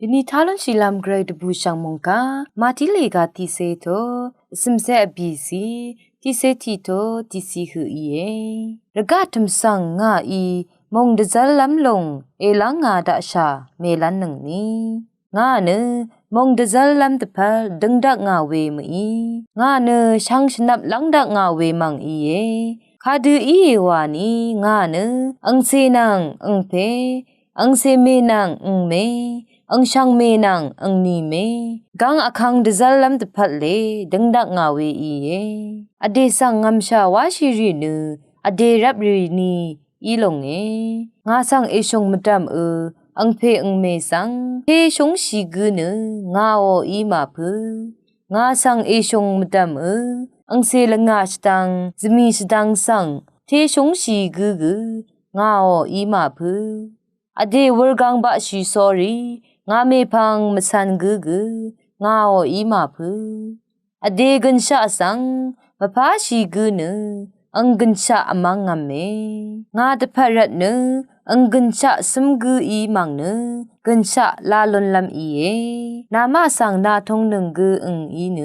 ဒီနီထားလွန်ရှိလမ်ဂရိတ်ဘူရှောင်းမုန်ကမာတီလေကတီစေတော့စမ်ဆက်အဘီစီတီစေတီတော့တီစီဟူဤရဂတ်မ်ဆန်ငါဤမုန်ဒဇလမ်လုံအေလာငါဒါရှာမေလန်နငနီငါနမုန်ဒဇလမ်တဖာဒင်းဒငါဝေမီငါနရှန်းရှနပ်လန်းဒငါဝေမန်ဤခါဒူဤဝါနီငါနအန်စေနန်အန်ဖေအန်စေမေနန်အန်မေang siyang menang ang nime gang akhang dezalam te phatle dengdak ngawe iye ade sang ngam sha wa shi ri nu ade rap ri ni ilong e nga sang e shong matam ang phe ang me sang he shong shi gu nu nga o i ma phu nga sang e shong matam ang se la nga stang zmi stang sang he shong shi gu nga o i ma phu ade wor gang ba shi sorryငါမေဖန်မဆန်ဂူဂူငါအိုဤမဖူအဒေဂန်ရှာဆန်မဖာရှိဂူနအင်္ဂန်ရှာအမငမေငါတဖရတ်နအင်္ဂန်ရှာစမ်ဂူဤမန်နဂန်ရှာလာလွန်လမ်ဤယေနာမဆန်နာထုံနငူအင်ဤန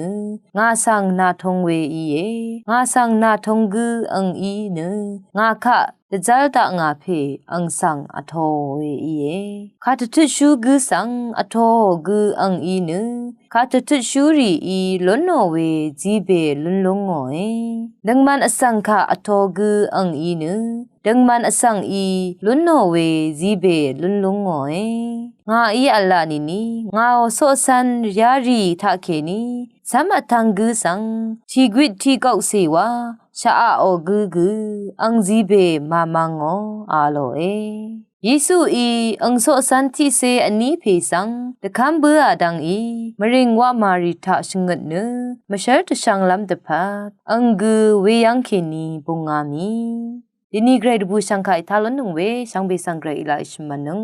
ငါဆန်နာထုံဝေဤယေငါဆန်နာထုံဂူအင်ဤနငါခတဇာတာငါဖေအန်ဆန်အထောဝေဤယေခါတထရှုဂူဆန်အထောဂူအန်ဤနခါတထရှုရီဤလွန်နောဝေဂျီဘေလွန်လုံငောဒငမန်အဆန်ခအထောဂူအန်ဤနဒငမန်အဆန်ဤလွန်နောဝေဂျီဘေလွန်လုံငောငါဤအလာနီနီငါဆောဆန်ရာရီထခေနီသမအထန်ဂူဆန်ချီဂွစ်ထီကောက်စေဝါရှာအောဂူဂူအန်ဇီဘေမာမငောအာလိုယေစုဤအန်ဆောစန်တီစေအနီးဖေဆန်တကမ်ဘူအဒန်ဤမရင်ဝမာရီထရှငတ်နမရှဲတရှန်လမ်တဖတ်အန်ဂူဝေယန်ခေနီဘုံငါမီဒီနီဂရိတ်ဘူရှန်ခိုင်ထာလနုံဝေရှန်ဘေဆန်ဂရိတ်လာရှမနုံ